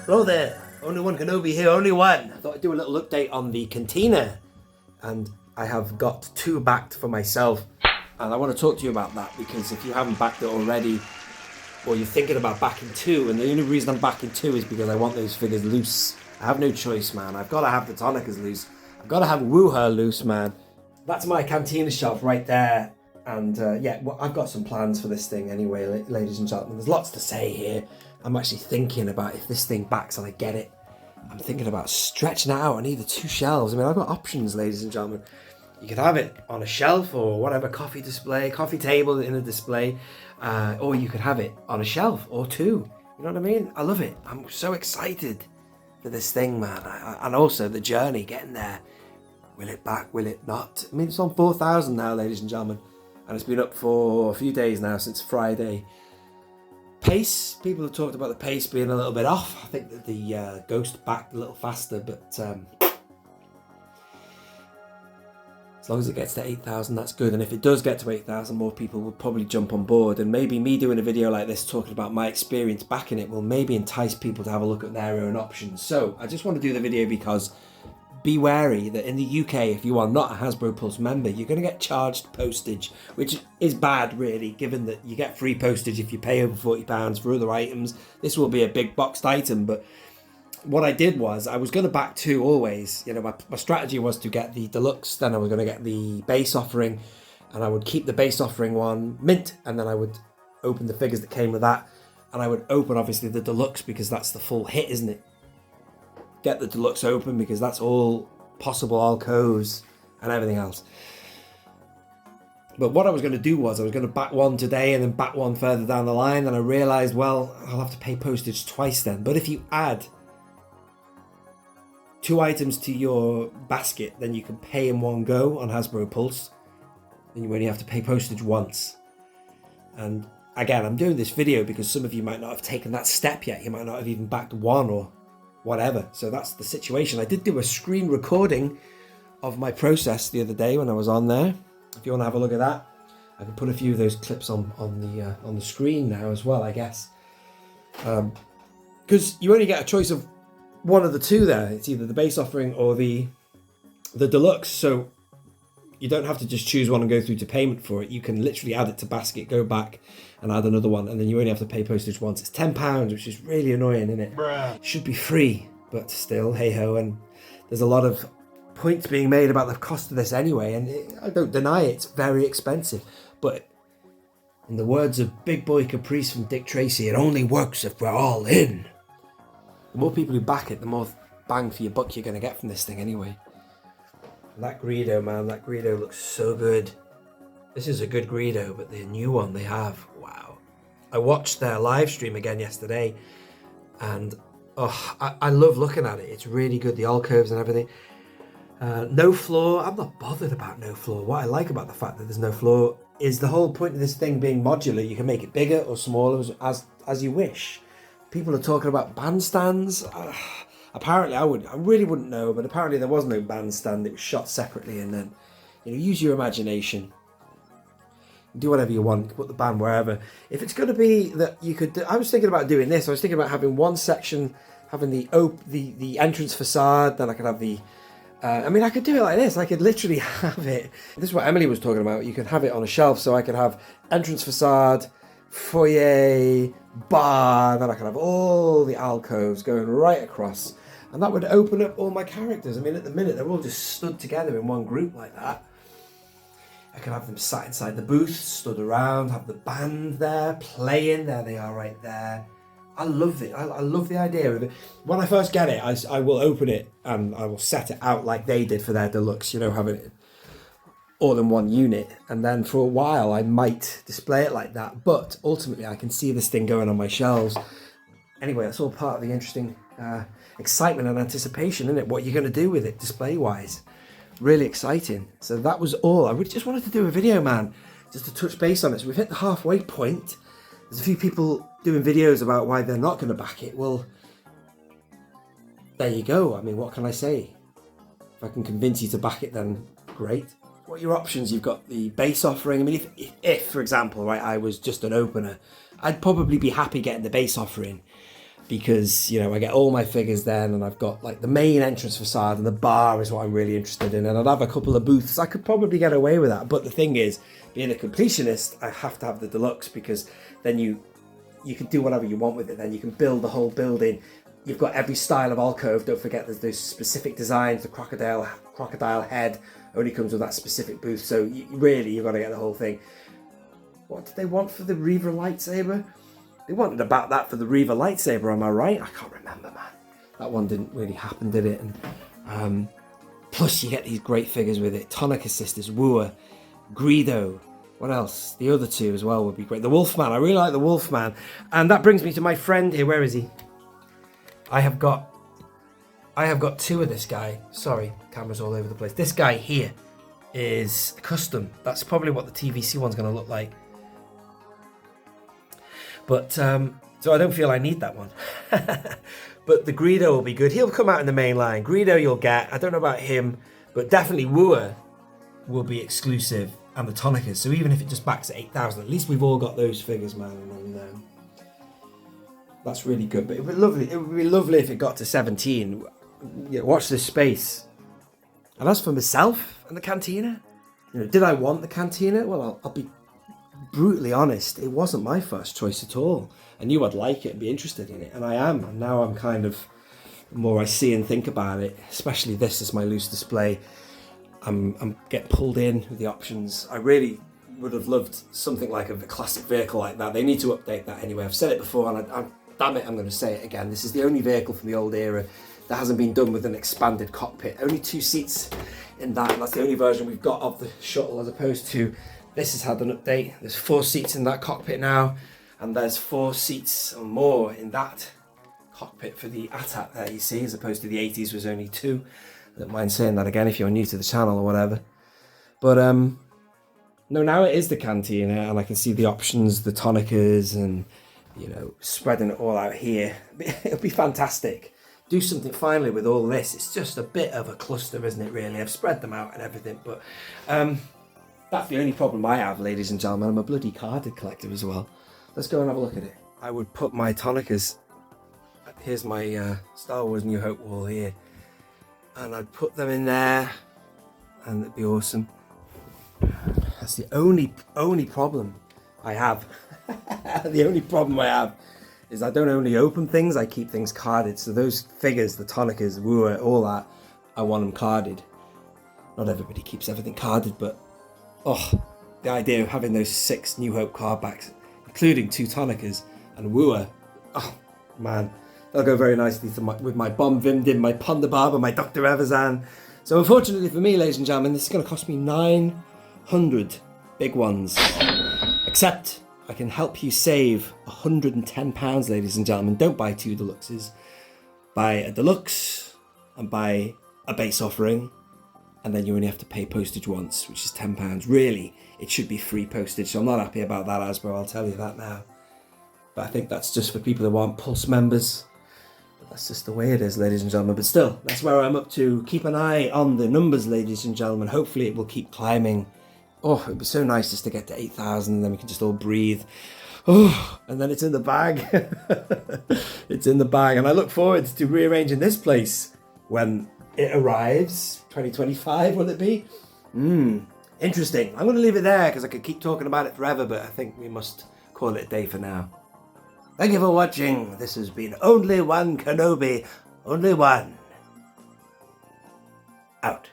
Hello there, only one Kenobi here, only one. I thought I'd do a little update on the Cantina, and I have got 2 backed for myself, and I want to talk to you about that because if you haven't backed it already, or you're thinking about backing 2, and the only reason I'm backing 2 is because I want those figures loose. I have no choice, man. I've got to have the Tonicas loose. I've got to have Woo-Her loose, man. That's my Cantina shelf right there. And yeah, well, I've got some plans for this thing anyway, ladies and gentlemen. There's lots to say here. I'm actually thinking about if this thing backs and I get it. I'm thinking about stretching it out on either 2 shelves. I mean, I've got options, ladies and gentlemen. You could have it on a shelf or whatever, coffee table in a display. Or you could have it on a shelf or 2. You know what I mean? I love it. I'm so excited for this thing, man. And also the journey, getting there. Will it back? Will it not? I mean, it's on 4,000 now, ladies and gentlemen. And it's been up for a few days now, since Friday. Pace, people have talked about the pace being a little bit off. I think that the Ghost backed a little faster, but as long as it gets to 8,000, that's good. And if it does get to 8,000, more people will probably jump on board. And maybe me doing a video like this, talking about my experience backing it, will maybe entice people to have a look at their own options. So I just want to do the video because be wary that in the UK, if you are not a Hasbro Pulse member, you're going to get charged postage, which is bad, really, given that you get free postage if you pay over £40 for other items. This will be a big boxed item, but what I did was I was going to back 2 always. You know, my strategy was to get the deluxe, then I was going to get the base offering, and I would keep the base offering one mint, and then I would open the figures that came with that, and I would open obviously the deluxe because that's the full hit, isn't it? Get the deluxe open because that's all possible alcoves and everything else. But what I was going to do was I was going to back 1 today and then back 1 further down the line, and I realized, well, I'll have to pay postage twice then. But if you add 2 items to your basket, then you can pay in one go on Hasbro Pulse, and you only have to pay postage once. And again, I'm doing this video because some of you might not have taken that step yet. You might not have even backed 1 or whatever. So that's the situation. I did do a screen recording of my process the other day when I was on there. If you want to have a look at that, I can put a few of those clips on the screen now as well, I guess. Because you only get a choice of one of the 2 there. It's either the base offering or the deluxe. So you don't have to just choose one and go through to payment for it. You can literally add it to basket, go back and add another one, and then you only have to pay postage once. It's £10, which is really annoying, isn't it? Bruh. It should be free, but still, hey ho. And there's a lot of points being made about the cost of this anyway, and I don't deny it, it's very expensive. But in the words of Big Boy Caprice from Dick Tracy, it only works if we're all in. The more people who back it, the more bang for your buck you're going to get from this thing anyway. And that Greedo, man, that Greedo looks so good. This is a good Greedo, but the new one they have, wow. I watched their live stream again yesterday, and I love looking at it. It's really good, the alcoves and everything. No floor. I'm not bothered about no floor. What I like about the fact that there's no floor is the whole point of this thing being modular. You can make it bigger or smaller as you wish. People are talking about bandstands. Apparently, I really wouldn't know, but apparently there was no bandstand. It was shot separately, and then, you know, use your imagination. Do whatever you want. Put the band wherever. If it's going to be that you could, I was thinking about doing this. I was thinking about having one section, having the entrance facade. Then I could have the. I mean, I could do it like this. I could literally have it. This is what Emily was talking about. You could have it on a shelf, so I could have entrance facade, foyer, bar, then I could have all the alcoves going right across, and that would open up all my characters. I mean, at the minute they're all just stood together in one group like that. I could have them sat inside the booth, stood around, have the band there playing. There they are right there. I love it. I love the idea of it. When I first get it, I will open it and I will set it out like they did for their deluxe, you know, having it all in one unit, and then for a while I might display it like that, but ultimately I can see this thing going on my shelves. Anyway, that's all part of the interesting excitement and anticipation, isn't it? What you're going to do with it display wise. Really exciting. So that was all. I really just wanted to do a video, man, just to touch base on it. So we've hit the halfway point. There's a few people doing videos about why they're not going to back it. Well, there you go. I mean, what can I say? If I can convince you to back it, then great. What are your options? You've got the base offering. I mean, if for example, right, I was just an opener, I'd probably be happy getting the base offering. because, you know, I get all my figures then, and I've got like the main entrance facade, and the bar is what I'm really interested in, and I'd have a couple of booths. I could probably get away with that, but the thing is, being a completionist, I have to have the deluxe, because then you can do whatever you want with it. Then you can build the whole building. You've got every style of alcove. Don't forget there's those specific designs. The crocodile head only comes with that specific booth. So you've got to get the whole thing. What did they want for the Reaver lightsaber? They wanted about that for the Reaver lightsaber, am I right? I can't remember, man. That one didn't really happen, did it? And plus you get these great figures with it. Tonica Sisters, Wooer, Greedo. What else? The other two as well would be great. The Wolfman. I really like the Wolfman. And that brings me to my friend here. Where is he? I have got two of this guy. Sorry, camera's all over the place. This guy here is custom. That's probably what the TVC one's going to look like. But, so I don't feel I need that one. But the Greedo will be good. He'll come out in the main line. Greedo you'll get. I don't know about him, but definitely Wooer will be exclusive, and the Tonicas. So even if it just backs at 8,000, at least we've all got those figures, man. And that's really good. But it would be lovely. It would be lovely if it got to 17. Yeah, watch this space. And as for myself and the Cantina, you know, did I want the Cantina? Well, I'll be brutally honest. It wasn't my first choice at all. I knew I'd like it and be interested in it, and I am. And now I'm kind of, the more I see and think about it, especially this as my loose display, I'm get pulled in with the options. I really would have loved something like a classic vehicle like that. They need to update that anyway. I've said it before, and damn it, I'm going to say it again. This is the only vehicle from the old era that hasn't been done with an expanded cockpit. Only 2 seats in that, and that's the only version we've got of the shuttle, as opposed to this has had an update. There's 4 seats in that cockpit now, and there's 4 seats or more in that cockpit for the AT-AT there, you see, as opposed to the 80s was only 2. I don't mind saying that again if you're new to the channel or whatever. But no, now it is the Cantina, and I can see the options, the Tonicas, and, you know, spreading it all out here. It'll be fantastic. Do something finally with all this. It's just a bit of a cluster, isn't it, really? I've spread them out and everything, but that's the only problem I have, ladies and gentlemen. I'm a bloody carded collector as well. Let's go and have a look at it. I would put my Tonicas, here's my Star Wars New Hope wall here, and I'd put them in there, and it'd be awesome. That's the only problem I have. The only problem I have is I don't only open things, I keep things carded. So those figures, the Tonicas, Wooer, all that, I want them carded. Not everybody keeps everything carded, but the idea of having those 6 New Hope card backs, including 2 Tonicas and Wooer, oh man, they'll go very nicely with my Bomb Vimdim, my Ponda Barber, my Dr. Evazan. So unfortunately for me, ladies and gentlemen, this is going to cost me 900 big ones. Except I can help you save £110, ladies and gentlemen. Don't buy 2 deluxes. Buy a deluxe and buy a base offering, and then you only have to pay postage once, which is £10. Really, it should be free postage, so I'm not happy about that, Hasbro, I'll tell you that now. But I think that's just for people who aren't Pulse members. But that's just the way it is, ladies and gentlemen. But still, that's where I'm up to. Keep an eye on the numbers, ladies and gentlemen. Hopefully it will keep climbing. Oh, it'd be so nice just to get to 8,000, and then we can just all breathe. Oh, and then it's in the bag. It's in the bag, and I look forward to rearranging this place when it arrives. 2025, will it be? Interesting. I'm going to leave it there because I could keep talking about it forever, but I think we must call it a day for now. Thank you for watching. This has been Only One Kenobi. Only one. Out.